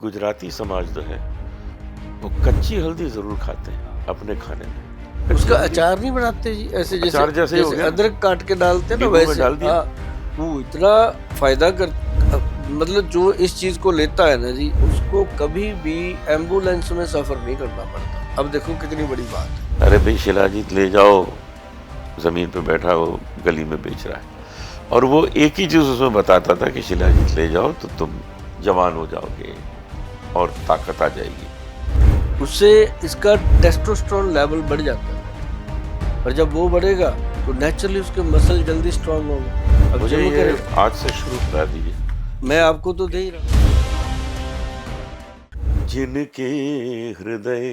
गुजराती समाज जो है वो कच्ची हल्दी जरूर खाते हैं अपने खाने में। उसका अचार नहीं बनाते जी, ऐसे जैसे अचार जैसे ही हो गया, अदरक काट के डालते हैं ना नींबू में वैसे। डाल दिया। हाँ, वो इतना फायदा कर, मतलब जो इस चीज को लेता है ना जी, उसको कभी भी एम्बुलेंस में सफर नहीं करना पड़ता। अब देखो कितनी बड़ी बात है। अरे भाई शिलाजीत ले जाओ, जमीन पे बैठा वो गली में बेच रहा है, और वो एक ही चीज उसमें बताता था कि शिलाजीत ले जाओ तो तुम जवान हो जाओगे और ताकत आ जाएगी। उससे इसका टेस्टोस्टेरोन लेवल बढ़ जाता है, और जब वो बढ़ेगा तो नेचुरली उसके मसल जल्दी स्ट्रांग होंगे। अब मुझे जिम ये करे, आज से शुरू करा दीजिए। मैं आपको तो दे ही रहा हूँ। जिनके हृदय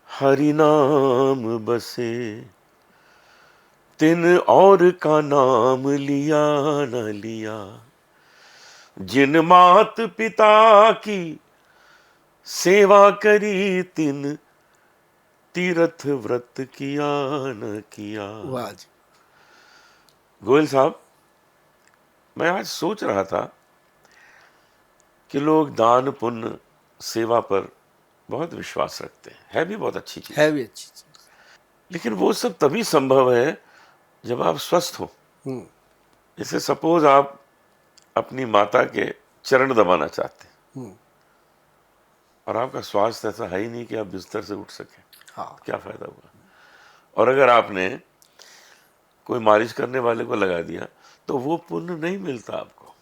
हरि नाम बसे, तिन और का नाम लिया न लिया। जिन मात पिता की सेवा करी, तिन तीर्थ व्रत किया न किया। वाह जी। गोयल साहब, मैं आज सोच रहा था कि लोग दान पुण्य सेवा पर बहुत विश्वास रखते हैं, है भी बहुत अच्छी चीज, है भी अच्छी चीज। लेकिन वो सब तभी संभव है जब आप स्वस्थ हो। जैसे सपोज आप अपनी माता के चरण दबाना चाहते हैं और आपका स्वास्थ्य ऐसा है ही नहीं कि आप बिस्तर से उठ सकें, हाँ, क्या फायदा हुआ। और अगर आपने कोई मालिश करने वाले को लगा दिया तो वो पुण्य नहीं मिलता आपको।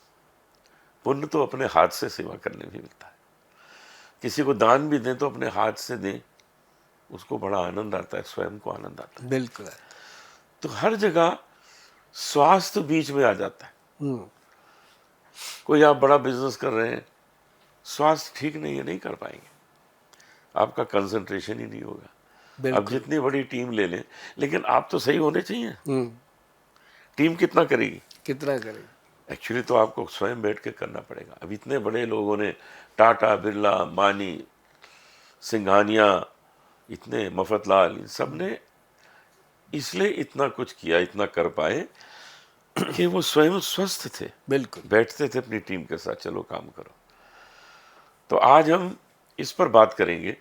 पुण्य तो अपने हाथ से सेवा करने में मिलता है। किसी को दान भी दें तो अपने हाथ से दें, उसको बड़ा आनंद आता है, स्वयं को आनंद आता है। बिल्कुल। तो हर जगह स्वास्थ्य बीच में आ जाता है। कोई आप बड़ा बिजनेस कर रहे हैं, स्वास्थ्य ठीक नहीं है, नहीं कर पाएंगे, आपका कंसंट्रेशन ही नहीं होगा। अब जितनी बड़ी टीम ले लें, लेकिन आप तो सही होने चाहिए। टीम कितना करेगी, कितना करेगी? एक्चुअली तो आपको स्वयं बैठ के करना पड़ेगा। अब इतने बड़े लोगों ने, टाटा, बिरला, मानी, सिंघानिया, इतने मफतलाल, इन सब ने इसलिए इतना कुछ किया, इतना कर पाए कि वो स्वयं स्वस्थ थे। बिल्कुल। बैठते थे अपनी टीम के साथ, चलो काम करो। तो आज हम इस पर बात करेंगे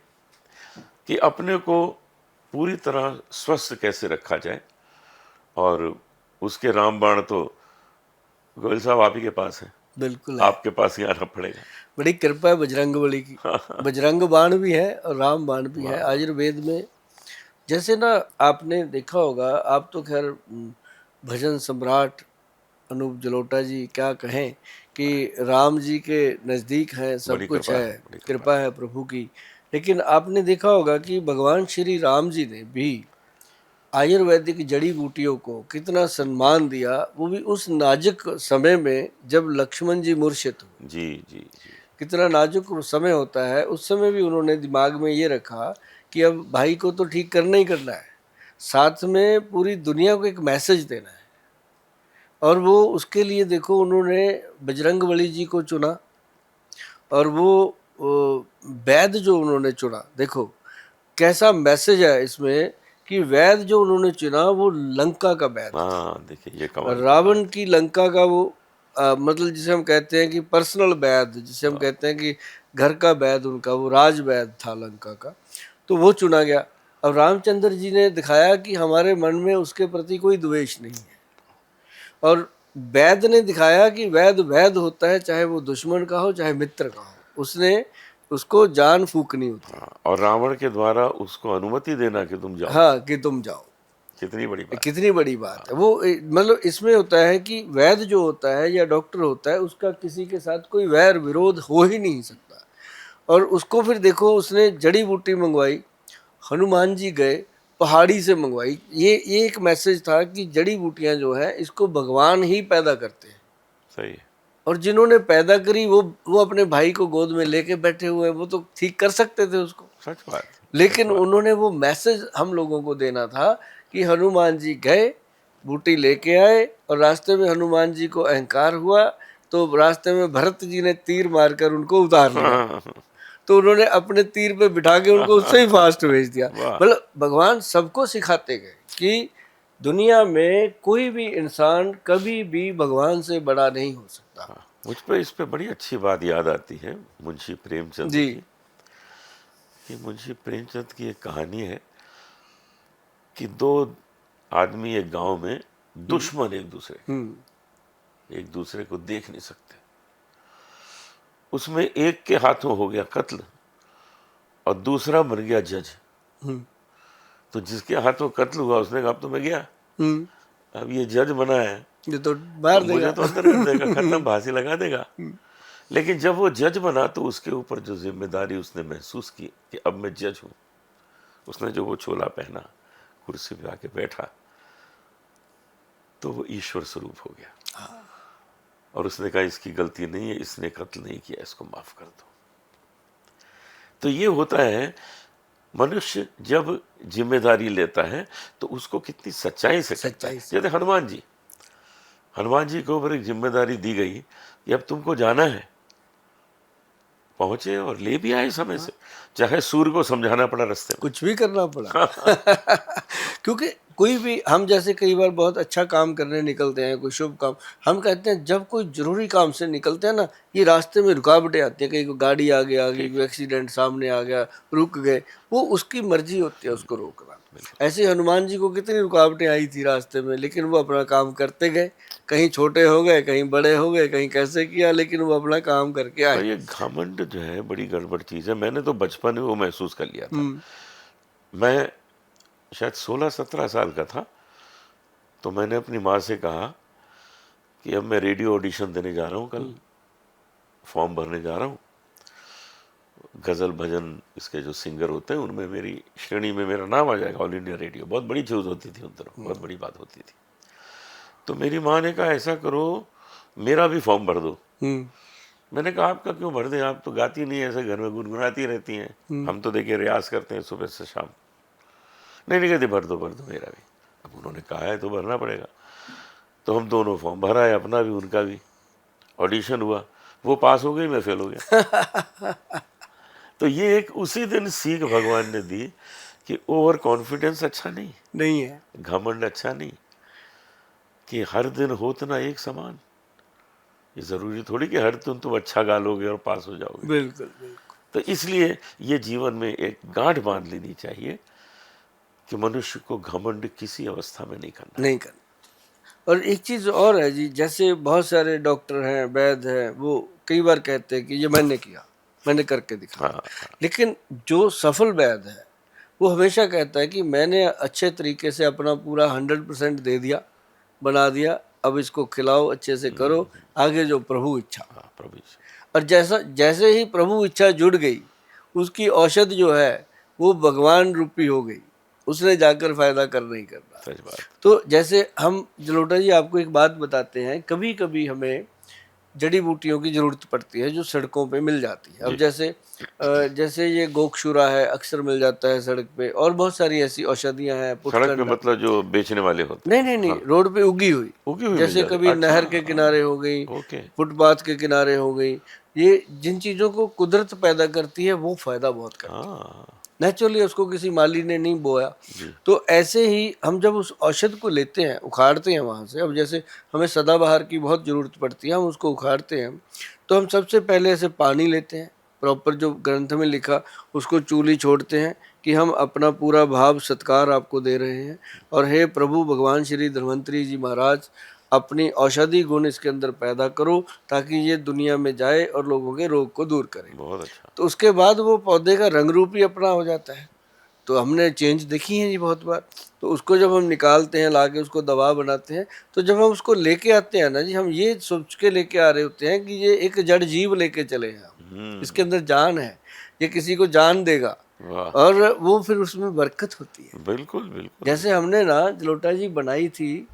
कि अपने को पूरी तरह स्वस्थ कैसे रखा जाए, और उसके रामबाण तो गोयल साहब आप ही के पास है। बिल्कुल है। आपके पास ही आना पड़ेगा। बड़ी कृपा है बजरंग बली की। बजरंग बाण भी है और राम बाण भी है आयुर्वेद में। जैसे ना आपने देखा होगा, आप तो खैर भजन सम्राट अनूप जलोटा जी क्या कहें कि राम जी के नज़दीक हैं, सब कुछ है, कृपा है प्रभु की। लेकिन आपने देखा होगा कि भगवान श्री राम जी ने भी आयुर्वेदिक जड़ी बूटियों को कितना सम्मान दिया, वो भी उस नाजुक समय में जब लक्ष्मण जी मूर्छित हुए। जी जी जी। कितना नाजुक समय होता है, उस समय भी उन्होंने दिमाग में ये रखा कि अब भाई को तो ठीक करना ही करना है, साथ में पूरी दुनिया को एक मैसेज देना है। और वो उसके लिए देखो उन्होंने बजरंगबली जी को चुना, और वो वैद्य जो उन्होंने चुना, देखो कैसा मैसेज है इसमें कि वैद्य जो उन्होंने चुना वो लंका का वैद्य था। देखिए ये कमाल। रावण की लंका का वो मतलब जिसे हम कहते हैं कि पर्सनल वैद्य, जिसे हम कहते हैं कि घर का वैद्य, उनका वो राज वैद्य था लंका का, तो वो चुना गया। अब रामचंद्र जी ने दिखाया कि हमारे मन में उसके प्रति कोई द्वेष नहीं है, और वैद्य ने दिखाया कि वैद्य वैद्य होता है, चाहे वो दुश्मन का हो चाहे मित्र का हो, उसने उसको जान फूकनी होती है। और रावण के द्वारा उसको अनुमति देना कि तुम जाओ। हाँ, कि तुम जाओ, कितनी बड़ी बात, कितनी बड़ी बात है। वो मतलब इसमें होता है कि वैद्य जो होता है या डॉक्टर होता है, उसका किसी के साथ कोई वैर विरोध हो ही नहीं सकता। और उसको फिर देखो उसने जड़ी बूटी मंगवाई, हनुमान जी गए पहाड़ी से मंगवाई। ये एक मैसेज था कि जड़ी बूटियां जो है इसको भगवान ही पैदा करते हैं। सही है। और जिन्होंने पैदा करी वो अपने भाई को गोद में लेके बैठे हुए हैं, वो तो ठीक कर सकते थे उसको, सच बात। लेकिन उन्होंने वो मैसेज हम लोगों को देना था कि हनुमान जी गए, बूटी लेके आए, और रास्ते में हनुमान जी को अहंकार हुआ तो रास्ते में भरत जी ने तीर मारकर उनको उतार लिया। तो उन्होंने अपने तीर पे बिठा के उनको उससे ही फास्ट भेज दिया। मतलब भगवान सबको सिखाते गए कि दुनिया में कोई भी इंसान कभी भी भगवान से बड़ा नहीं हो सकता। मुझ पे इस पे बड़ी अच्छी बात याद आती है मुंशी प्रेमचंद जी। की, कि मुंशी प्रेमचंद की एक कहानी है कि दो आदमी एक गांव में दुश्मन एक दूसरे को देख नहीं सकते। उसमें एक के हाथों हो गया कत्ल और दूसरा बन गया जज। तो जिसके हाथों कत्ल हुआ उसने कहा अब तो मैं गया, अब ये जज बना है ये तो मार देगा, मुझे तो अंदर कर देगा, खत्म, फांसी लगा देगा। लेकिन जब वो जज बना तो उसके ऊपर जो जिम्मेदारी उसने महसूस की कि अब मैं जज हूं, उसने जो वो चोला पहना, कुर्सी पे आके बैठा, तो वो ईश्वर स्वरूप हो गया। और उसने कहा इसकी गलती नहीं है, इसने कत्ल नहीं किया, इसको माफ कर दो। तो ये होता है, मनुष्य जब जिम्मेदारी लेता है तो उसको कितनी सच्चाई से करता है। जैसे हनुमान जी के ऊपर एक जिम्मेदारी दी गई कि अब तुमको जाना है, पहुंचे और ले भी आए समय से, चाहे सूर्य को समझाना पड़ा रास्ते में, कुछ भी करना पड़ा। क्योंकि कोई भी, हम जैसे कई बार बहुत अच्छा काम करने निकलते हैं, कोई शुभ काम, हम कहते हैं जब कोई जरूरी काम से निकलते हैं ना, ये रास्ते में रुकावटें आती हैं, कहीं कोई गाड़ी आ गई, कोई एक्सीडेंट सामने आ गया, रुक गए, वो उसकी मर्जी होती है उसको रोकना। ऐसे हनुमान जी को कितनी रुकावटें आई थी रास्ते में, लेकिन वो अपना काम करते गए, कहीं छोटे हो गए, कहीं बड़े हो गए, कहीं कैसे किया, लेकिन वो अपना काम करके आए। ये घमंड जो है बड़ी गड़बड़ चीज है। मैंने तो बचपन में वो महसूस कर लिया था। मैं शायद 16-17 साल का था, तो मैंने अपनी माँ से कहा कि अब मैं रेडियो ऑडिशन देने जा रहा हूँ, कल फॉर्म भरने जा रहा हूँ। गज़ल भजन इसके जो सिंगर होते हैं उनमें मेरी श्रेणी में मेरा नाम आ जाएगा, ऑल इंडिया रेडियो, बहुत बड़ी चीज़ होती थी उन दिनों, बहुत बड़ी बात होती थी। तो मेरी माँ ने कहा ऐसा करो मेरा भी फॉर्म भर दो। मैंने कहा आपका क्यों भर दें, आप तो गाती नहीं है, ऐसे घर में गुनगुनाती रहती हैं, हम तो देखिए रियाज करते हैं सुबह से शाम। नहीं कहते भर दो मेरा भी। अब उन्होंने कहा है तो भरना पड़ेगा। तो हम दोनों फॉर्म भरा है, अपना भी उनका भी। ऑडिशन हुआ, वो पास हो गई, मैं फेल हो गया। तो ये एक उसी दिन सीख भगवान ने दी कि ओवर कॉन्फिडेंस अच्छा नहीं है, घमंड अच्छा नहीं, कि हर दिन होतना एक समान। ये जरूरी थोड़ी कि हर दिन तुम अच्छा गा लोगे और पास हो जाओगे। बिल्कुल बिल्कुल। तो इसलिए ये जीवन में एक गांठ बांध लेनी चाहिए कि मनुष्य को घमंड किसी अवस्था में नहीं करना। और एक चीज और है जी, जैसे बहुत सारे डॉक्टर हैं, वैद्य हैं, वो कई बार कहते हैं कि ये मैंने किया, मैंने करके दिखा। लेकिन जो सफल वैद्य है वो हमेशा कहता है कि मैंने अच्छे तरीके से अपना पूरा 100% दे दिया, बना दिया, अब इसको खिलाओ, अच्छे से करो, आगे जो प्रभु इच्छा। प्रभु इच्छा। और जैसे ही प्रभु इच्छा जुड़ गई, उसकी औषध जो है वो भगवान रूपी हो गई, उसने जाकर फायदा करना ही करना। सच बात। तो जैसे हम जलोटा जी आपको एक बात बताते हैं, कभी कभी हमें जड़ी बूटियों की जरूरत पड़ती है जो सड़कों पे मिल जाती है। अब जैसे ये गोक्षुरा है, अक्सर मिल जाता है सड़क पे, और बहुत सारी ऐसी औषधियां हैं। सड़क पे मतलब जो बेचने वाले होते हैं? नहीं, रोड पे उगी हुई जैसे कभी नहर के किनारे हो गई, फुटपाथ के किनारे हो गई। ये जिन चीजों को कुदरत पैदा करती है वो फायदा बहुत करती है। नेचुरली उसको किसी माली ने नहीं बोया। तो ऐसे ही हम जब उस औषध को लेते हैं, उखाड़ते हैं वहाँ से, अब जैसे हमें सदाबहार की बहुत ज़रूरत पड़ती है, हम उसको उखाड़ते हैं, तो हम सबसे पहले ऐसे पानी लेते हैं, प्रॉपर जो ग्रंथ में लिखा उसको चूली छोड़ते हैं कि हम अपना पूरा भाव सत्कार आपको दे रहे हैं, और हे प्रभु भगवान श्री धन्वंतरी जी महाराज, अपनी औषधि गुण इसके अंदर पैदा करो ताकि ये दुनिया में जाए और लोगों के रोग को दूर करे। बहुत अच्छा। तो उसके बाद वो पौधे का रंग रूप ही अपना हो जाता है। तो हमने चेंज देखी है जी बहुत बार। तो उसको जब हम निकालते हैं, लाके उसको दवा बनाते हैं, तो जब हम उसको लेके आते हैं ना जी, हम ये सोच के लेके आ रहे होते हैं कि ये एक जड़ जीव लेके चले हैं, इसके अंदर जान है, ये किसी को जान देगा, और वो फिर उसमें बरकत होती है। बिल्कुल बिल्कुल। जैसे हमने ना जलोटा जी बनाई थी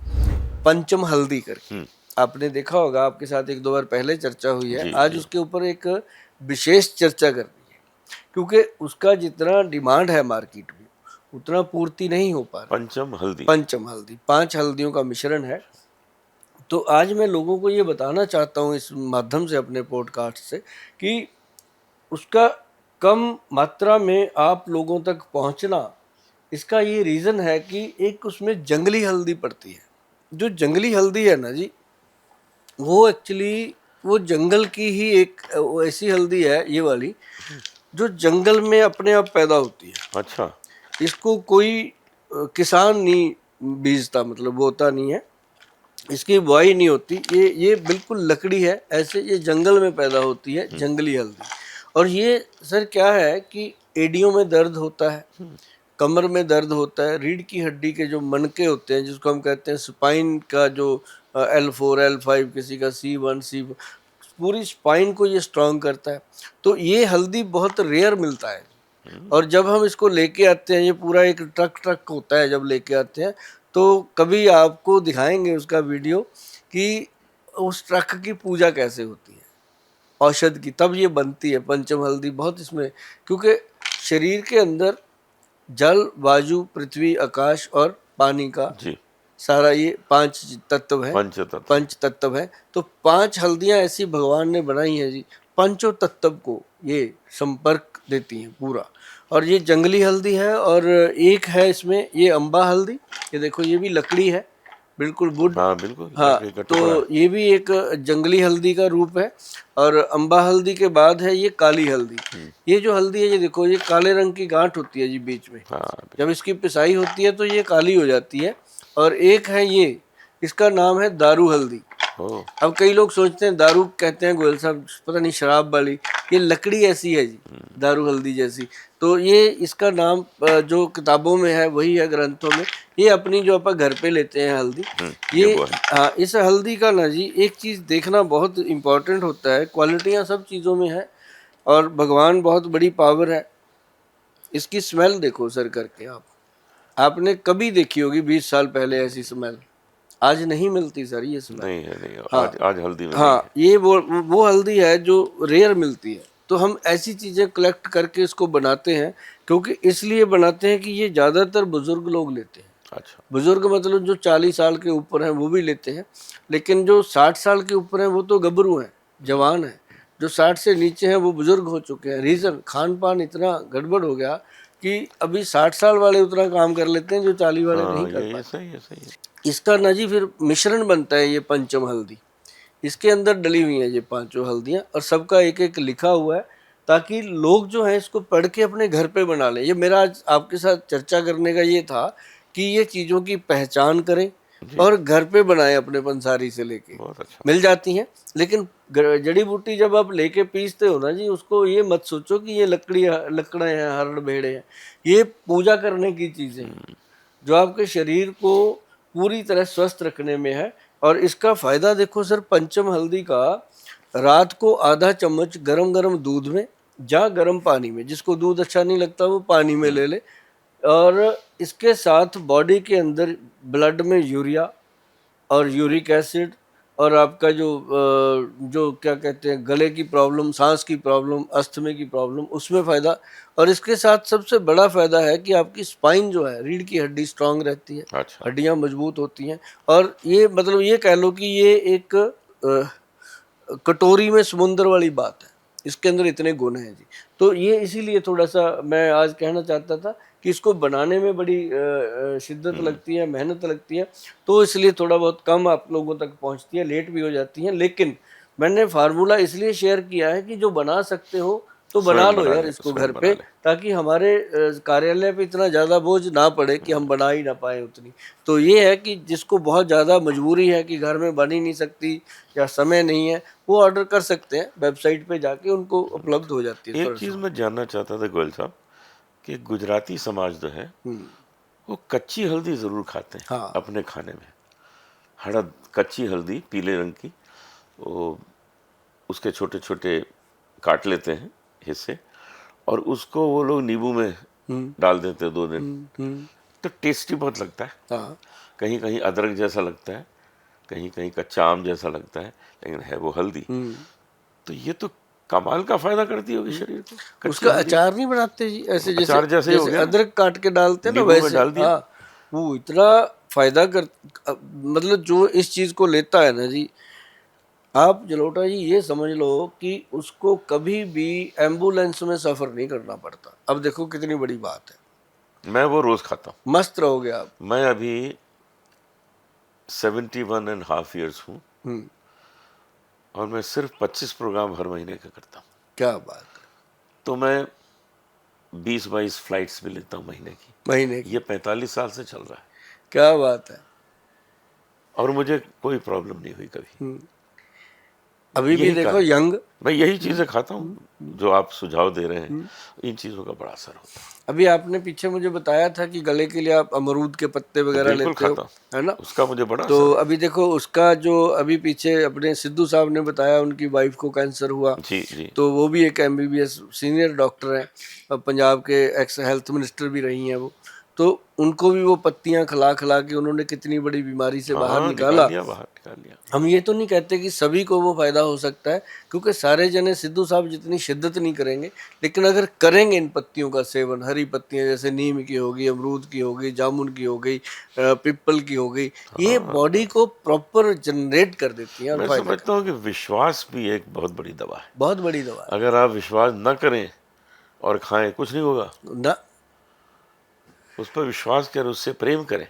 पंचम हल्दी करके, आपने देखा होगा, आपके साथ 1-2 बार पहले चर्चा हुई है। आज उसके ऊपर एक विशेष चर्चा करनी है, क्योंकि उसका जितना डिमांड है मार्केट में उतना पूर्ति नहीं हो पा रहा। पंचम हल्दी 5 हल्दियों का मिश्रण है। तो आज मैं लोगों को ये बताना चाहता हूँ इस माध्यम से, अपने पॉडकास्ट से, कि उसका कम मात्रा में आप लोगों तक पहुँचना, इसका ये रीज़न है कि एक उसमें जंगली हल्दी पड़ती है। जो जंगली हल्दी है ना जी, वो एक्चुअली वो जंगल की ही एक वो ऐसी हल्दी है ये वाली जो जंगल में अपने आप पैदा होती है। अच्छा। इसको कोई किसान नहीं बीजता, मतलब बोता नहीं है, इसकी बुआई नहीं होती। ये बिल्कुल लकड़ी है ऐसे, ये जंगल में पैदा होती है, जंगली हल्दी। और ये सर क्या है कि एडियों में दर्द होता है, कमर में दर्द होता है, रीढ़ की हड्डी के जो मनके होते हैं जिसको हम कहते हैं स्पाइन का, जो L4 L5 किसी का C1 C, पूरी स्पाइन को ये स्ट्रांग करता है। तो ये हल्दी बहुत रेयर मिलता है। और जब हम इसको लेके आते हैं, ये पूरा एक ट्रक ट्रक होता है जब लेके आते हैं, तो कभी आपको दिखाएंगे उसका वीडियो कि उस ट्रक की पूजा कैसे होती है औषध की, तब ये बनती है पंचम हल्दी। बहुत इसमें, क्योंकि शरीर के अंदर जल, वायु, पृथ्वी, आकाश और पानी का जी। सारा ये 5 तत्व है, पंचतत्व। पंच तत्व है। तो 5 हल्दियां ऐसी भगवान ने बनाई हैं जी, पंचों तत्व को ये संपर्क देती हैं पूरा। और ये जंगली हल्दी है, और एक है इसमें ये अम्बा हल्दी, ये देखो ये भी लकड़ी है, बिल्कुल वुड। हाँ बिल्कुल, हाँ, लकड़ी का टुकड़ा। तो ये भी एक जंगली हल्दी का रूप है। और अम्बा हल्दी के बाद है ये काली हल्दी। ये जो हल्दी है, ये देखो ये काले रंग की गांठ होती है जी बीच में, हाँ जब इसकी पिसाई होती है तो ये काली हो जाती है। और एक है ये, इसका नाम है दारू हल्दी। ओ, अब कई लोग सोचते हैं दारू कहते हैं गोयल साहब, पता नहीं शराब वाली, ये लकड़ी ऐसी है जी दारू हल्दी जैसी। तो ये इसका नाम जो किताबों में है वही है, ग्रंथों में। ये अपनी जो अपन घर पे लेते हैं हल्दी, ये वो है। हाँ, इस हल्दी का ना जी एक चीज़ देखना बहुत इम्पोर्टेंट होता है। क्वालिटियाँ सब चीज़ों में है, और भगवान बहुत बड़ी पावर है। इसकी स्मेल देखो सर करके आपने कभी देखी होगी 20 साल पहले ऐसी स्मेल, आज नहीं मिलती सर ये स्मेल। नहीं है, नहीं है। हाँ, आज हल्दी में नहीं हाँ, है। ये वो हल्दी है जो रेयर मिलती है। तो हम ऐसी चीज़ें कलेक्ट करके इसको बनाते हैं, क्योंकि इसलिए बनाते हैं कि ये ज़्यादातर बुजुर्ग लोग लेते हैं। अच्छा। बुजुर्ग मतलब जो 40 साल के ऊपर हैं वो भी लेते हैं, लेकिन जो 60 साल के ऊपर हैं वो तो गबरू हैं, जवान हैं। जो 60 से नीचे हैं वो बुजुर्ग हो चुके हैं। रीज़न, खान पान इतना गड़बड़ हो गया कि अभी 60 साल वाले उतना काम कर लेते हैं जो 40 वाले हाँ, नहीं कर ये पाते। सही है, सही है। इसका ना जी फिर मिश्रण बनता है ये पंचम हल्दी। इसके अंदर डली हुई हैं ये 5 हल्दियाँ, और सबका एक एक लिखा हुआ है, ताकि लोग जो हैं इसको पढ़ के अपने घर पे बना लें। ये मेरा आज आपके साथ चर्चा करने का ये था कि ये चीज़ों की पहचान करें और घर पे बनाएं, अपने पंसारी से लेके बहुत अच्छा। मिल जाती हैं। लेकिन जड़ी बूटी जब आप लेके पीसते हो ना जी, उसको ये मत सोचो कि ये लकड़े हैं, हरड़ भेड़े हैं। ये पूजा करने की चीज़ें हैं जो आपके शरीर को पूरी तरह स्वस्थ रखने में है। और इसका फायदा देखो सर, पंचम हल्दी का रात को आधा चम्मच गरम गरम दूध में या गर्म पानी में, जिसको दूध अच्छा नहीं लगता वो पानी में ले ले, और इसके साथ बॉडी के अंदर ब्लड में यूरिया और यूरिक एसिड, और आपका जो क्या कहते हैं गले की प्रॉब्लम, सांस की प्रॉब्लम, अस्थमे की प्रॉब्लम, उसमें फ़ायदा। और इसके साथ सबसे बड़ा फ़ायदा है कि आपकी स्पाइन जो है, रीढ़ की हड्डी स्ट्रांग रहती है, अच्छा। हड्डियां मजबूत होती हैं। और ये मतलब ये कह लो कि ये एक कटोरी में समुंदर वाली बात है, इसके अंदर इतने गुण हैं जी। तो ये इसीलिए थोड़ा सा मैं आज कहना चाहता था कि इसको बनाने में बड़ी शिद्दत लगती है, मेहनत लगती है, तो इसलिए थोड़ा बहुत कम आप लोगों तक पहुंचती है, लेट भी हो जाती है। लेकिन मैंने फार्मूला इसलिए शेयर किया है कि जो बना सकते हो तो बना स्वयं लो बना यार ले, इसको स्वयं घर बना पे, ले। ताकि हमारे कार्यालय पे इतना ज़्यादा बोझ ना पड़े कि हम बना ही ना पाए उतनी। तो ये है कि जिसको बहुत ज़्यादा मजबूरी है कि घर में बन ही नहीं सकती या समय नहीं है, वो ऑर्डर कर सकते हैं वेबसाइट पे जाके, उनको उपलब्ध हो जाती है एक तुरंत। चीज़ मैं जानना चाहता था गोयल साहब, कि गुजराती समाज जो है वो कच्ची हल्दी ज़रूर खाते हैं हाँ, अपने खाने में। हड़द, कच्ची हल्दी पीले रंग की, वो उसके छोटे छोटे काट लेते हैं हिस्से, और उसको वो लोग नींबू में डाल देते हैं 2 दिन। तो टेस्टी बहुत लगता है। हाँ, कहीं कहीं अदरक जैसा लगता है, कहीं कहीं कच्चा आम जैसा लगता है, लेकिन है वो हल्दी। तो ये तो कमाल का फायदा करती होगी शरीर को, कच्ची उसका हल्दी। अचार नहीं बनाते जी ऐसे, जैसे अचार जैसे ही हो जैसे गया ना, अदरक काट के डालते हैं ना नींबू में वैसे। डाल दिया। हाँ, वो इतना फायदा कर, मतलब जो इस चीज को लेता है ना जी, आप जलोटा जी ये समझ लो कि उसको कभी भी एम्बुलेंस में सफर नहीं करना पड़ता। अब देखो कितनी बड़ी बात है। मैं वो रोज खाता हूँ। मस्त रहोगे आप। मैं अभी 71.5 ईयर्स हूँ, हम्म, और मैं सिर्फ 25 प्रोग्राम हर महीने का करता हूँ। क्या बात है। तो मैं 20-22 फ्लाइट्स भी लेता हूँ महीने की। महीने की। ये 45 साल से चल रहा है क्या बात है। और मुझे कोई प्रॉब्लम नहीं हुई कभी। अभी भी यही देखो कारण, यंग। मैं यही चीजें खाता हूँ जो आप सुझाव दे रहे हैं, इन चीजों का बड़ा असर होता है। अभी आपने पीछे मुझे बताया था कि गले के लिए आप अमरूद के पत्ते वगैरह बिल्कुल लेते हो, खाता हूँ, है ना। उसका मुझे बड़ा तो असर अभी देखो उसका जो अभी पीछे अपने सिद्धू साहब ने बताया उनकी वाइफ को कैंसर हुआ, हुआ। जी जी। तो वो भी एक एमबीबीएस सीनियर डॉक्टर हैं, अब पंजाब के एक्स हेल्थ मिनिस्टर भी रही हैं वो, तो उनको भी वो पत्तियां खिला खिला के उन्होंने कितनी बड़ी बीमारी से बाहर हाँ, निकाला। बाहर निकाल लिया। हम ये तो नहीं कहते कि सभी को वो फायदा हो सकता है, क्योंकि सारे जने सिद्धू साहब जितनी शिद्दत नहीं करेंगे, लेकिन अगर करेंगे इन पत्तियों का सेवन, हरी पत्तियां जैसे नीम की हो गई, अमरूद की हो गई, जामुन की हो गई, पीपल की हो गई, ये बॉडी को प्रॉपर जनरेट कर देती हैं और मैं फायदा समझता हूँ कि विश्वास भी एक बहुत बड़ी दवा है। बहुत बड़ी दवा है अगर आप विश्वास न करें और खाएं, कुछ नहीं होगा। ना। उस पर विश्वास करें, उससे प्रेम करें,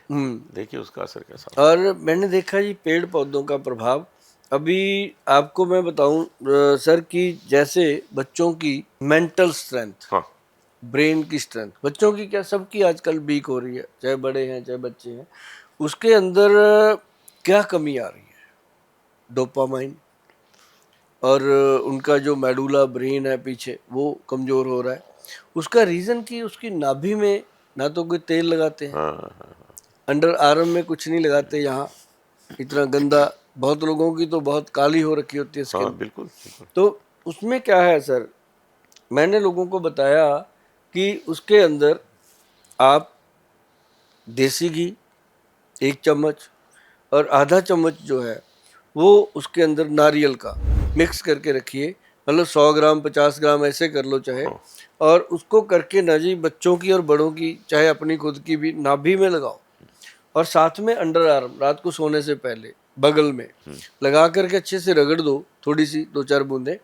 देखिए उसका असर कैसा होता और मैंने देखा जी पेड़ पौधों का प्रभाव। अभी आपको मैं बताऊं सर कि जैसे बच्चों की मेंटल स्ट्रेंथ, है। हाँ, ब्रेन की स्ट्रेंथ, बच्चों की क्या सबकी आजकल वीक हो रही है, चाहे बड़े हैं चाहे बच्चे हैं, उसके अंदर क्या कमी आ रही है, डोपामाइन, और उनका जो मेडुला ब्रेन है पीछे वो कमज़ोर हो रहा है। उसका रीज़न कि उसकी नाभि में ना तो कोई तेल लगाते हैं, हाँ, अंडर आर्म में कुछ नहीं लगाते, यहाँ इतना गंदा, बहुत लोगों की तो बहुत काली हो रखी होती है स्किन। बिल्कुल बिल्कुल। तो उसमें क्या है सर, मैंने लोगों को बताया कि उसके अंदर आप देसी घी 1 चम्मच और आधा चम्मच जो है वो उसके अंदर नारियल का मिक्स करके रखिए, मतलब 100 ग्राम 50 ग्राम ऐसे कर लो चाहे, और उसको करके ना जी बच्चों की और बड़ों की चाहे अपनी खुद की भी नाभि में लगाओ, और साथ में अंडर आर्म रात को सोने से पहले बगल में लगा करके अच्छे से रगड़ दो, थोड़ी सी 2-4 बूंदे।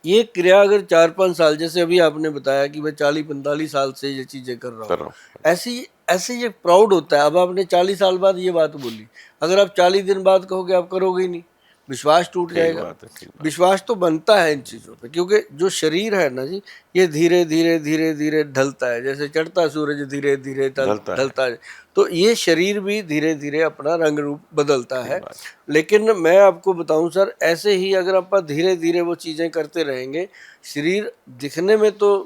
ये क्रिया अगर 4-5 साल, जैसे अभी आपने बताया कि मैं 40-45 साल से ये चीजें कर रहा हूँ, ऐसी ऐसे ये प्राउड होता है। अब आपने 40 साल बाद ये बात बोली, अगर आप 40 दिन बाद कहोगे आप करोगे ही नहीं, विश्वास टूट जाएगा। विश्वास तो बनता है इन चीज़ों पे, क्योंकि जो शरीर है ना जी, ये धीरे धीरे धीरे धीरे ढलता है, जैसे चढ़ता सूरज धीरे धीरे ढलता है, तो ये शरीर भी धीरे धीरे अपना रंग रूप बदलता है। लेकिन मैं आपको बताऊं सर, ऐसे ही अगर आप धीरे धीरे वो चीज़ें करते रहेंगे, शरीर दिखने में तो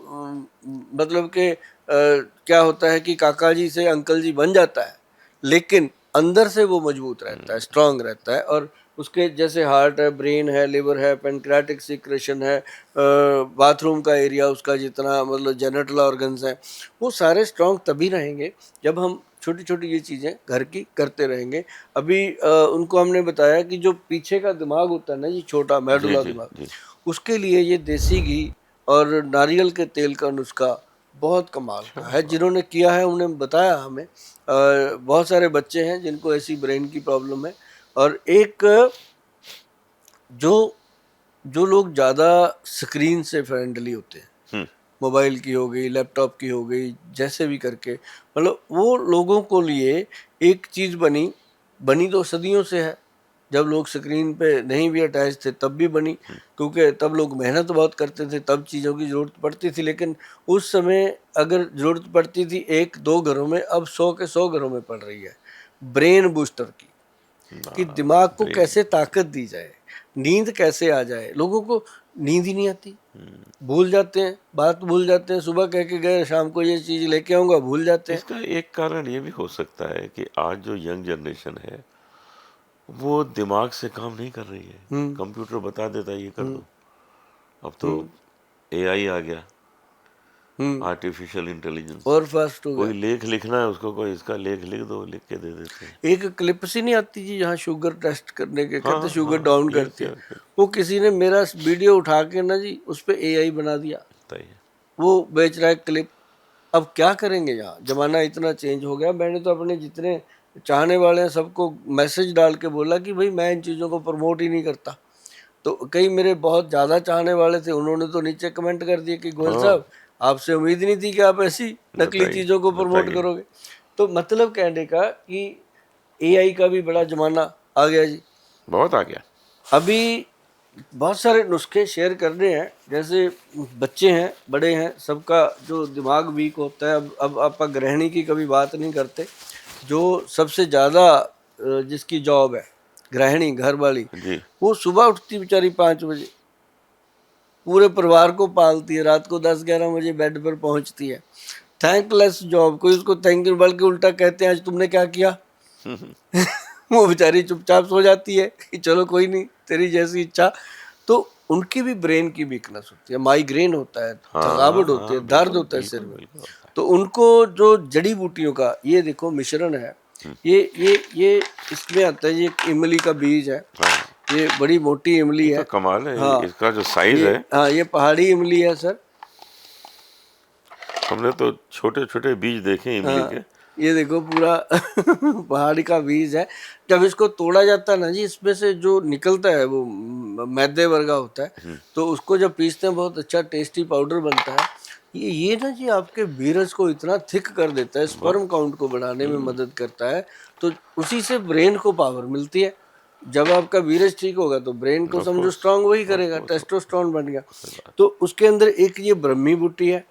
मतलब कि क्या होता है कि काका जी से अंकल जी बन जाता है, लेकिन अंदर से वो मजबूत रहता है, स्ट्रांग रहता है, और उसके जैसे हार्ट है, ब्रेन है, लिवर है, पेनक्रेटिक सिक्रेशन है, बाथरूम का एरिया उसका जितना मतलब जेनेटल ऑर्गन्स हैं, वो सारे स्ट्रांग तभी रहेंगे जब हम छोटी छोटी ये चीज़ें घर की करते रहेंगे। अभी उनको हमने बताया कि जो पीछे का दिमाग होता है ना जी, छोटा मेडुला दिमाग, उसके लिए ये देसी घी और नारियल के तेल का नुस्खा बहुत कमाल का है। जिन्होंने किया है उन्हें बताया हमें, बहुत सारे बच्चे हैं जिनको ऐसी ब्रेन की प्रॉब्लम है। और एक जो जो लोग ज़्यादा स्क्रीन से फ्रेंडली होते हैं, मोबाइल की हो गई, लैपटॉप की हो गई, जैसे भी करके, मतलब वो लोगों को लिए एक चीज़ बनी तो सदियों से है, जब लोग स्क्रीन पे नहीं भी अटैच थे तब भी बनी, क्योंकि तब लोग मेहनत बहुत करते थे, तब चीज़ों की ज़रूरत पड़ती थी। लेकिन उस समय अगर ज़रूरत पड़ती थी 1-2 घरों में, अब 100 के 100 घरों में पड़ रही है ब्रेन बूस्टर की, कि दिमाग को कैसे ताकत दी जाए, नींद कैसे आ जाए। लोगों को नींद ही नहीं आती, भूल जाते हैं, बात भूल जाते हैं, सुबह कह के गए शाम को ये चीज़ लेके आऊँगा, भूल जाते हैं। इसका एक कारण ये भी हो सकता है कि आज जो यंग जनरेशन है वो दिमाग से काम नहीं कर रही है। कंप्यूटर बता देता है ये कर दो। अब तो एआई आ गया, आर्टिफिशियल इंटेलिजेंस, और फास्ट हो गया। कोई लेख लिखना है उसको, कोई इसका लेख लिख दो, लिख के दे देते हैं। एक क्लिप सी नहीं आती जी जहाँ शुगर टेस्ट करने के कहते शुगर डाउन करती है, वो किसी ने मेरा वीडियो उठा के ना जी उस पर एआई बना दिया, वो बेच रहा है क्लिप। अब क्या करेंगे, यहाँ जमाना इतना चेंज हो गया। मैंने तो अपने जितने चाहने वाले हैं सबको मैसेज डाल के बोला कि भाई मैं इन चीज़ों को प्रमोट ही नहीं करता। तो कई मेरे बहुत ज़्यादा चाहने वाले थे, उन्होंने तो नीचे कमेंट कर दिए कि गोयल साहब आपसे उम्मीद नहीं थी कि आप ऐसी नकली चीज़ों को प्रमोट करोगे। तो मतलब कहने का कि एआई का भी बड़ा जमाना आ गया जी, बहुत आ गया। अभी बहुत सारे नुस्खे शेयर करने हैं, जैसे बच्चे हैं, बड़े हैं, सबका जो दिमाग वीक होता है। अब आप गृहिणी की कभी बात नहीं करते, जो सबसे ज़्यादा जिसकी जॉब है, गृहिणी घर वाली, जी। वो सुबह उठती बेचारी 5 बजे, पूरे परिवार को पालती है, रात को 10-11 बजे बेड पर पहुंचती है। थैंकलेस जॉब, कोई उसको थैंक यू, बल्कि उल्टा कहते हैं आज तुमने क्या किया। वो बेचारी चुपचाप सो जाती है कि चलो कोई नहीं, तेरी जैसी इच्छा। तो उनकी भी ब्रेन की वीकनेस होती है, माइग्रेन होता है, थकावट होती है, दर्द बिल्कुल होता है सिर बिल्कुल में। बिल्कुल होता तो उनको जो जड़ी बूटियों का ये देखो मिश्रण है, ये इसमें आता है, ये एक इमली का बीज है, है। हाँ, ये बड़ी मोटी इमली ये तो है। कमाल है। हाँ, इसका जो साइज ये है, हाँ ये पहाड़ी इमली है सर। हमने तो छोटे छोटे बीज देखे इमली हाँ, के। ये देखो पूरा पहाड़ी का बीज है। जब इसको तोड़ा जाता है ना जी, इसमें से जो निकलता है वो मैदे वर्गा होता है, तो उसको जब पीसते हैं बहुत अच्छा टेस्टी पाउडर बनता है। ये ना जी आपके बीरज को इतना थिक कर देता है, स्पर्म काउंट को बढ़ाने में मदद करता है। तो उसी से ब्रेन को पावर मिलती है। जब आपका बीरज ठीक होगा तो ब्रेन को ऑफ समझो कोर्स, स्ट्रांग वही करेगा, टेस्टोस्टेरोन बन गया। तो उसके अंदर एक ये ब्रह्मी बूटी है,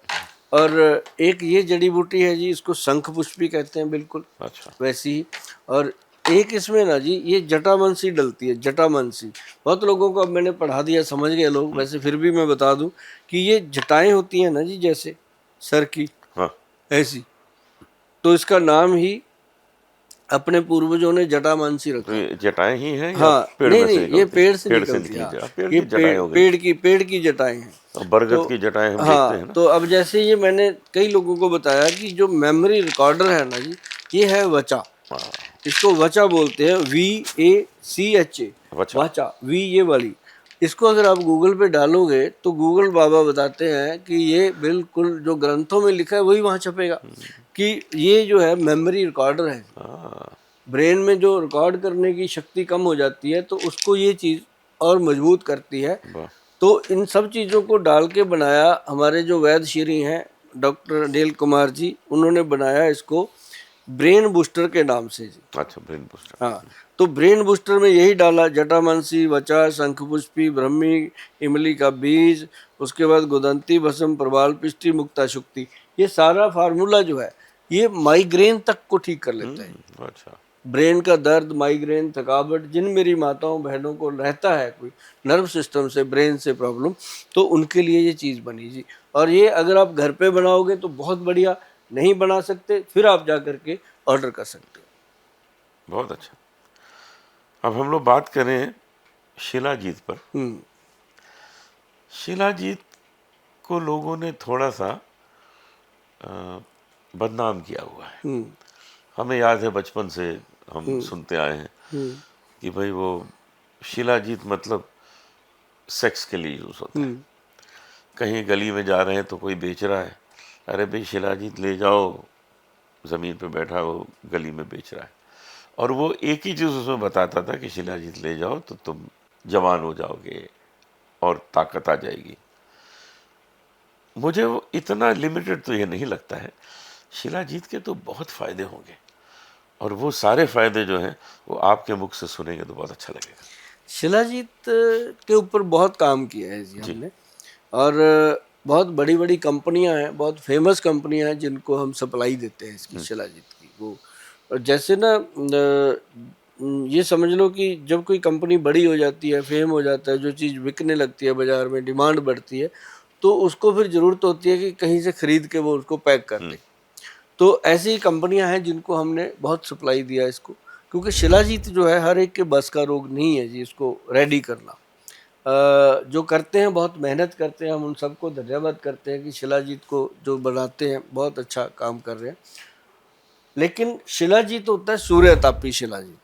और एक ये जड़ी बूटी है जी, इसको शंख पुष्पी कहते हैं, बिल्कुल अच्छा। वैसी ही। और एक इसमें ना जी ये जटामांसी डलती है, जटामांसी। बहुत लोगों को अब मैंने पढ़ा दिया, समझ गए लोग, वैसे फिर भी मैं बता दूं कि ये जटाएं होती हैं ना जी, जैसे सर की हाँ, ऐसी, तो इसका नाम ही अपने पूर्वजों ने जटामांसी तो रखा। ये जटाएं ही हैं या हाँ, पेड़ नहीं में से नहीं, ये निकलती पेड़ से पेड़ से निकलती है। हाँ, निकलती है। पेड़ ये की जटाएं हो गई। पेड़ की जटाएं हैं। और बरगद तो की जटाएं हम देखते हैं हाँ, ना। तो अब जैसे ये मैंने कई लोगों को बताया कि जो मेमोरी रिकॉर्डर है ना जी, ये है वचा। हाँ, इसको वचा बोलते हैं, VACHA, वचा। वाचा, वी ये वाली। इसको अगर आप गूगल पे डालोगे तो गूगल बाबा बताते हैं कि ये बिल्कुल जो ग्रंथों में लिखा है वही वहाँ छपेगा, कि ये जो है मेमोरी रिकॉर्डर है। हाँ, ब्रेन में जो रिकॉर्ड करने की शक्ति कम हो जाती है तो उसको ये चीज़ और मजबूत करती है। वाह। तो इन सब चीज़ों को डाल के बनाया हमारे जो वैद्य श्री हैं डॉक्टर अनिल कुमार जी, उन्होंने बनाया इसको ब्रेन बूस्टर के नाम से जी। अच्छा, ब्रेन बूस्टर। हाँ, तो ब्रेन बूस्टर में यही डाला, जटामांसी, वचा, शंखपुष्पी, ब्रह्मी, इमली का बीज, उसके बाद गुदंती, भस्म, प्रबाल पिष्टी, मुक्ता शुक्ति। ये सारा फार्मूला जो है ये माइग्रेन तक को ठीक कर लेता है। अच्छा। ब्रेन का दर्द, माइग्रेन, थकावट, जिन मेरी माताओं बहनों को रहता है कोई नर्व सिस्टम से, ब्रेन से प्रॉब्लम, तो उनके लिए ये चीज़ बनी जी। और ये अगर आप घर पे बनाओगे तो बहुत बढ़िया, नहीं बना सकते फिर आप जा करके ऑर्डर कर सकते हो। बहुत अच्छा। अब हम लोग बात करें शिलाजीत पर। शिलाजीत को लोगों ने थोड़ा सा बदनाम किया हुआ है। हमें याद है बचपन से हम सुनते आए हैं कि भाई वो शिलाजीत मतलब सेक्स के लिए यूज़ होता है। कहीं गली में जा रहे हैं तो कोई बेच रहा है, अरे भाई शिलाजीत ले जाओ, ज़मीन पे बैठा वो गली में बेच रहा है। और वो एक ही चीज़ उसमें बताता था कि शिलाजीत ले जाओ तो तुम जवान हो जाओगे और ताकत आ जाएगी। मुझे वो इतना लिमिटेड तो ये नहीं लगता है। शिलाजीत के तो बहुत फ़ायदे होंगे, और वो सारे फ़ायदे जो हैं वो आपके मुख से सुनेंगे तो बहुत अच्छा लगेगा। शिलाजीत के ऊपर बहुत काम किया है जी हमने, और बहुत बड़ी बड़ी कंपनियां हैं, बहुत फेमस कंपनियां हैं जिनको हम सप्लाई देते हैं इसकी, शिलाजीत की। वो और जैसे ना ये समझ लो कि जब कोई कंपनी बड़ी हो जाती है, फेम हो जाता है, जो चीज़ बिकने लगती है बाज़ार में, डिमांड बढ़ती है, तो उसको फिर ज़रूरत होती है कि कहीं से ख़रीद के वो उसको पैक कर दे। तो ऐसी ही कंपनियां हैं जिनको हमने बहुत सप्लाई दिया इसको, क्योंकि शिलाजीत जो है हर एक के बस का रोग नहीं है जी इसको रेडी करना। जो करते हैं बहुत मेहनत करते हैं, हम उन सबको धन्यवाद करते हैं कि शिलाजीत को जो बनाते हैं बहुत अच्छा काम कर रहे हैं। लेकिन शिलाजीत होता है सूर्यतापी शिलाजीत,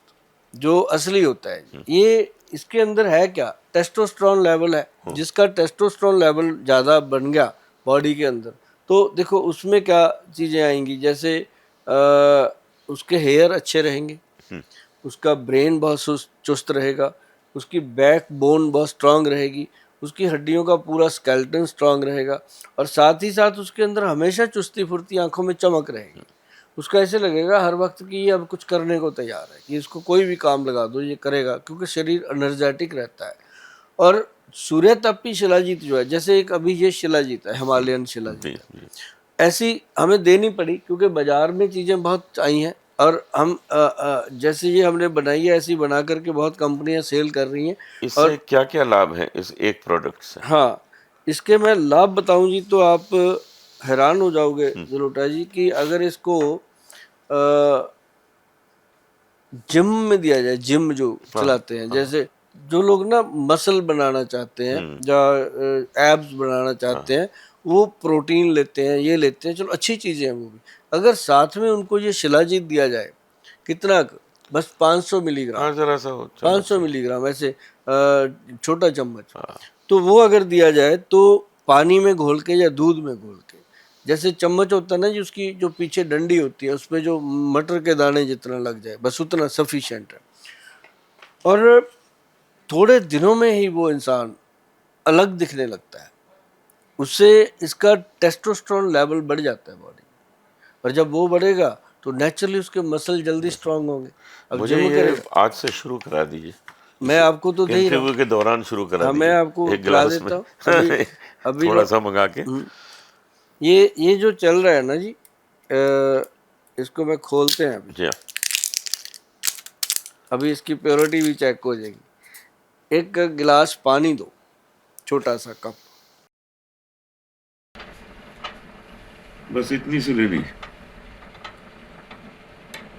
जो असली होता है। ये इसके अंदर है क्या, टेस्टोस्टेरोन लेवल है। जिसका टेस्टोस्टेरोन लेवल ज़्यादा बन गया बॉडी के अंदर, तो देखो उसमें क्या चीज़ें आएंगी, जैसे उसके हेयर अच्छे रहेंगे, उसका ब्रेन बहुत चुस्त रहेगा, उसकी बैक बोन बहुत स्ट्रांग रहेगी, उसकी हड्डियों का पूरा स्केलेटन स्ट्रांग रहेगा, और साथ ही साथ उसके अंदर हमेशा चुस्ती फुर्ती, आंखों में चमक रहेगी। उसका ऐसे लगेगा हर वक्त कि ये अब कुछ करने को तैयार है, कि इसको कोई भी काम लगा दो ये करेगा, क्योंकि शरीर एनर्जेटिक रहता है। और सूर्य तपी शिलाजीत जो है, जैसे एक अभी ये शिलाजीत है, हिमालयन शिलाजीत जी है, जी ऐसी हमें देनी पड़ी क्योंकि बाजार में चीज़ें बहुत आई हैं, और हम जैसे ये हमने बनाई है ऐसी बना करके बहुत कंपनियां सेल कर रही हैं। इससे और क्या क्या लाभ है इस एक प्रोडक्ट से? हाँ, इसके मैं लाभ बताऊं जी तो आप हैरान हो जाओगे जलोटा जी, कि अगर इसको जिम में दिया जाए, जिम जो हाँ चलाते हैं, हाँ जैसे जो लोग ना मसल बनाना चाहते हैं या एब्स बनाना चाहते हैं, वो प्रोटीन लेते हैं, ये लेते हैं, चलो अच्छी चीज़ें हैं वो भी। अगर साथ में उनको ये शिलाजीत दिया जाए, कितना बस 500 मिलीग्राम, हाँ जरा सा हो चलो 500 मिलीग्राम ऐसे छोटा चम्मच, हाँ तो वो अगर दिया जाए तो पानी में घोल के या दूध में घोल के, जैसे चम्मच होता है ना जी, उसकी जो पीछे डंडी होती है उस पे जो मटर के दाने जितना लग जाए बस उतना सफिशिएंट है। और थोड़े दिनों में ही वो इंसान अलग दिखने लगता है, उससे इसका टेस्टोस्टेरोन लेवल बढ़ जाता है बॉडी में, और जब वो बढ़ेगा तो नेचुरली उसके मसल जल्दी स्ट्रांग होंगे। अब मुझे जिम ये करेगा, आज से शुरू करा दीजिए, मैं आपको तो दे ही रहा हूँ। इंटरव्यू के दौरान शुरू करा हाँ, मैं दीजिए आपको एक पिला गिलास में देता हूँ अभी। अभी थोड़ा ना सा मंगा के। ये जो चल रहा है ना जी, इसको मैं खोलते हैं अभी। जी हाँ अभी इसकी प्योरिटी भी चेक हो जाएगी। एक गिलास पानी दो, छोटा सा कप, बस इतनी सी लेनी।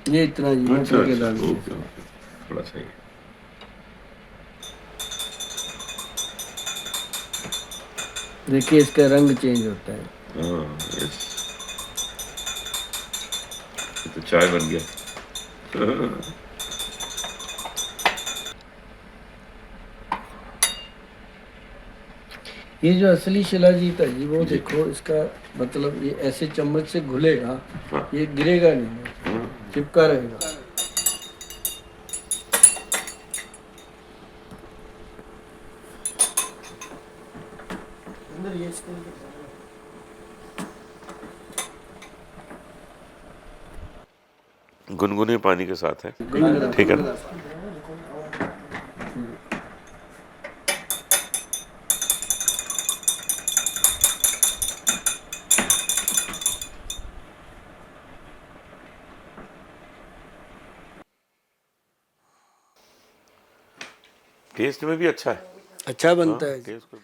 ये इतना जी अच्छा मटर के अच्छा दाने। ओके ओके थोड़ा सही है। देखिए इसका रंग चेंज होता है। हाँ यस ये तो चाय बन गया। ये जो असली शिलाजीत है जी, वो देखो इसका मतलब, ये ऐसे चम्मच से घुलेगा, हाँ ये गिरेगा नहीं, हाँ चिपका रहेगा। अंदर ये इसके अंदर गुनगुने पानी के साथ है, गुनगुना ठीक है ना? टेस्ट में भी अच्छा है। अच्छा बनता है। टेस्ट में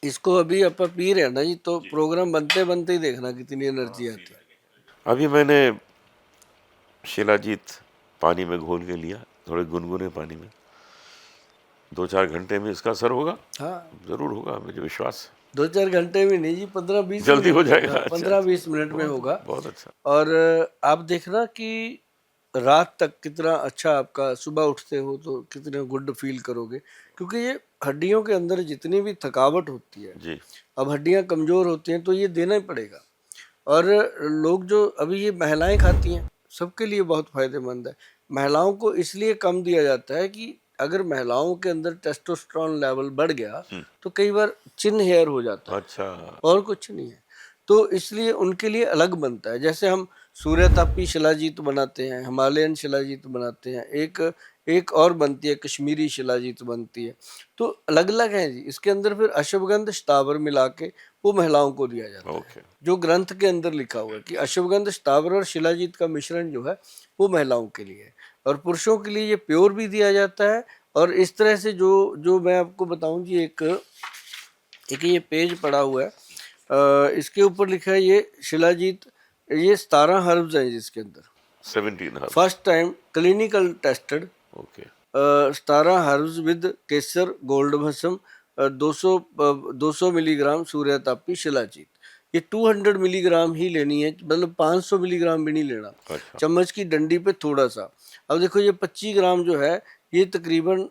इसको अभी अपन पी रहे हैं ना जी, तो प्रोग्राम बनते बनते ही देखना कितनी एनर्जी आती है। अभी मैंने शिलाजीत पानी में घोल के लिया, थोड़े गुनगुने पानी में, 2-4 घंटे में इसका असर होगा। हाँ, जरूर होगा, मुझे विश्वास 2-4 घंटे में नहीं जी, 15-20 जल्दी हो मिनट, जाएगा। हाँ, अच्छा 15-20 मिनट में होगा। बहुत अच्छा। और आप देखना कि रात तक कितना अच्छा, आपका सुबह उठते हो तो कितने गुड फील करोगे, क्योंकि ये हड्डियों के अंदर जितनी भी थकावट होती है, जी अब हड्डियां कमजोर होती हैं तो ये देना ही पड़ेगा। और लोग जो अभी ये महिलाएं खाती हैं, सबके लिए बहुत फायदेमंद है। महिलाओं को इसलिए कम दिया जाता है कि अगर महिलाओं के अंदर टेस्टोस्टेरोन लेवल बढ़ गया तो कई बार चिन हेयर हो जाता है, अच्छा और कुछ नहीं है। तो इसलिए उनके लिए अलग बनता है। जैसे हम सूर्यतापी शिलाजीत बनाते हैं, हिमालयन शिलाजीत बनाते हैं, एक एक और बनती है कश्मीरी शिलाजीत बनती है, तो अलग अलग है जी। इसके अंदर फिर अश्वगंध शतावर मिला के वो महिलाओं को दिया जाता है, ओके जो ग्रंथ के अंदर लिखा हुआ है कि अश्वगंध शतावर और शिलाजीत का मिश्रण जो है वो महिलाओं के लिए है, और पुरुषों के लिए ये प्योर भी दिया जाता है। और इस तरह से जो जो मैं आपको बताऊं जी, एक एक ये पेज पड़ा हुआ है, इसके ऊपर लिखा है ये शिलाजीत, ये 17 हर्ब्स हैं जिसके अंदर, 17 herbs first time clinical tested, okay 17 herbs with Kesar gold भस्म, 200 मिलीग्राम सूर्यतापी शिलाजीत। ये 200 मिलीग्राम ही लेनी है, मतलब 500 मिलीग्राम भी नहीं लेना, अच्छा चम्मच की डंडी पे थोड़ा सा। अब देखो ये 25 ग्राम जो है, ये तकरीबन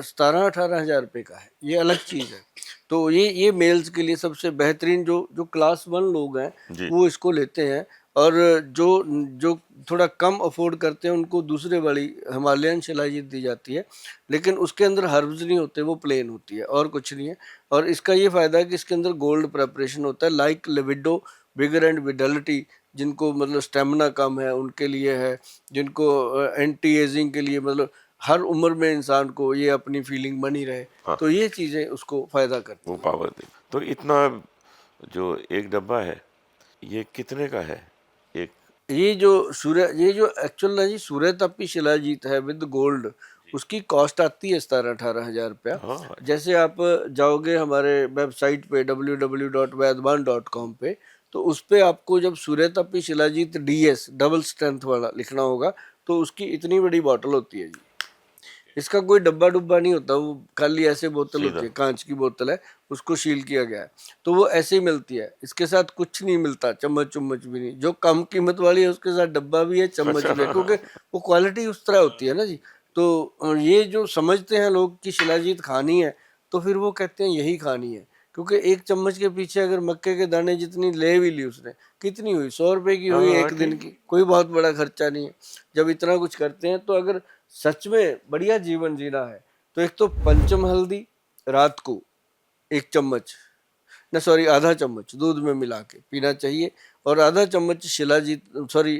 17-18 हज़ार रुपये का है, ये अलग चीज़ है। तो ये मेल्स के लिए सबसे बेहतरीन, जो जो क्लास 1 लोग हैं जी वो इसको लेते हैं, और जो जो थोड़ा कम अफोर्ड करते हैं उनको दूसरे वाली हिमालयन शिलाजीत दी जाती है, लेकिन उसके अंदर हर्ब्स नहीं होते, वो प्लेन होती है और कुछ नहीं है। और इसका ये फ़ायदा है कि इसके अंदर गोल्ड प्रेपरेशन होता है, लाइक लिबिडो, विगर एंड विडलिटी, जिनको मतलब स्टेमिना कम है उनके लिए है, जिनको एंटी एजिंग के लिए, मतलब हर उम्र में इंसान को ये अपनी फीलिंग बनी रहे, तो ये चीज़ें उसको फ़ायदा करती वो पावर दे। तो इतना जो एक डब्बा है ये कितने का है? एक हैं। ये जो एक्चुअल ना जी सूर्य तपी शिलाजीत है विद गोल्ड, उसकी कॉस्ट आती है 17-18 हज़ार रुपया। हाँ जैसे आप जाओगे हमारे वेबसाइट पे www.vaidwan.com पे, तो उस पे आपको जब सूर्य तपी शिलाजीत DS डबल स्ट्रेंथ वाला लिखना होगा, तो उसकी इतनी बड़ी बॉटल होती है जी। इसका कोई डब्बा डुब्बा नहीं होता, वो खाली ऐसे बोतल होती है, कांच की बोतल है, उसको सील किया गया है, तो वो ऐसे ही मिलती है। इसके साथ कुछ नहीं मिलता, चम्मच चुम्मच भी नहीं। जो कम कीमत वाली है उसके साथ डब्बा भी है, चम्मच भी है, क्योंकि वो क्वालिटी उस तरह होती है ना जी। तो ये जो समझते हैं लोग कि शिलाजीत खानी है, तो फिर वो कहते हैं यही खानी है, क्योंकि एक चम्मच के पीछे अगर मक्के के दाने जितनी ले भी ली उसने, कितनी हुई, 100 रुपए की हुई एक दिन की, कोई बहुत बड़ा खर्चा नहीं है। जब इतना कुछ करते हैं, तो अगर सच में बढ़िया जीवन जीना है, तो एक तो पंचम हल्दी रात को 1 चम्मच, न सॉरी आधा चम्मच दूध में मिला के पीना चाहिए, और आधा चम्मच शिलाजीत सॉरी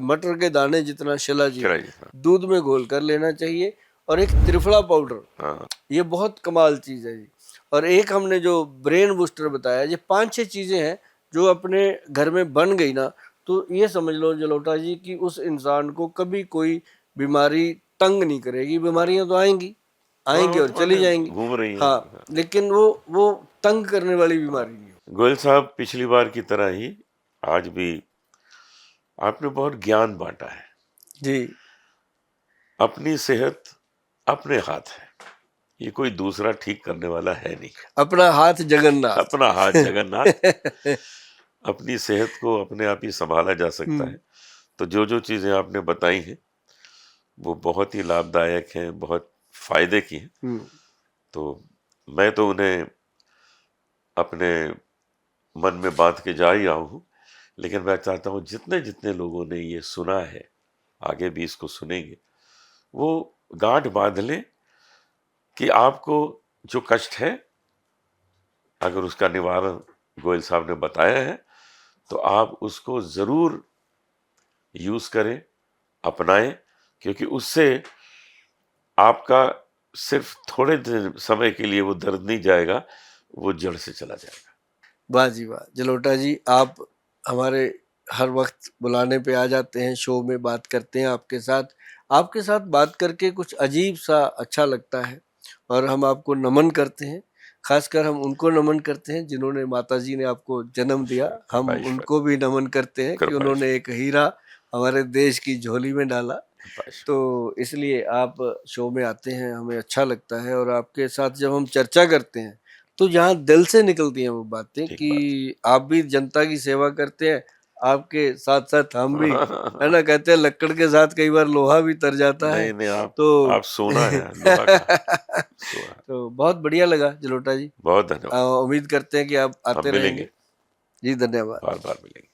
मटर के दाने जितना शिलाजीत दूध में घोल कर लेना चाहिए, और एक त्रिफला पाउडर, ये बहुत कमाल चीज़ है जी। और एक हमने जो ब्रेन बूस्टर बताया, ये 5-6 चीज़ें हैं जो अपने घर में बन गई ना, तो ये समझ लो जलोटा जी कि उस इंसान को कभी कोई बीमारी तंग नहीं करेगी। बीमारियां तो आएंगी और चली जाएंगी, घूम रही है। हाँ, लेकिन वो तंग करने वाली बीमारी नहीं है। गोयल साहब, पिछली बार की तरह ही आज भी आपने बहुत ज्ञान बांटा है। जी, अपनी सेहत अपने हाथ है, ये कोई दूसरा ठीक करने वाला है नहीं। अपना हाथ जगन्नाथ। अपना हाथ जगन्नाथ। अपनी सेहत को अपने आप ही संभाला जा सकता है। तो जो जो चीजें आपने बताई हैं वो बहुत ही लाभदायक हैं, बहुत फायदे की हैं। तो मैं तो उन्हें अपने मन में बांध के जा ही रहा हूँ, लेकिन मैं चाहता हूँ जितने जितने लोगों ने ये सुना है, आगे भी इसको सुनेंगे, वो गांठ बांध लें कि आपको जो कष्ट है, अगर उसका निवारण गोयल साहब ने बताया है, तो आप उसको जरूर यूज करें, अपनाएं, क्योंकि उससे आपका सिर्फ थोड़े समय के लिए वो दर्द नहीं जाएगा, वो जड़ से चला जाएगा। वाह जी वाह जलोटा जी, आप हमारे हर वक्त बुलाने पे आ जाते हैं, शो में बात करते हैं आपके साथ। आपके साथ बात करके कुछ अजीब सा अच्छा लगता है, और हम आपको नमन करते हैं। खासकर हम उनको नमन करते हैं जिन्होंने माता जी ने आपको जन्म दिया। हम उनको भी नमन करते हैं कि उन्होंने एक हीरा हमारे देश की झोली में डाला। तो इसलिए आप शो में आते हैं, हमें अच्छा लगता है, और आपके साथ जब हम चर्चा करते हैं तो यहाँ दिल से निकलती हैं वो बातें कि आप भी जनता की सेवा करते हैं, आपके साथ साथ हम भी, है ना। कहते हैं लक्कड़ के साथ कई बार लोहा भी तर जाता है। नहीं, तो आप सोना है, लोहा का सोना। तो बहुत बढ़िया लगा जलोटा जी, बहुत धन्यवाद। उम्मीद करते हैं कि आप आते रहेंगे। जी धन्यवाद। बार बार मिलेंगे।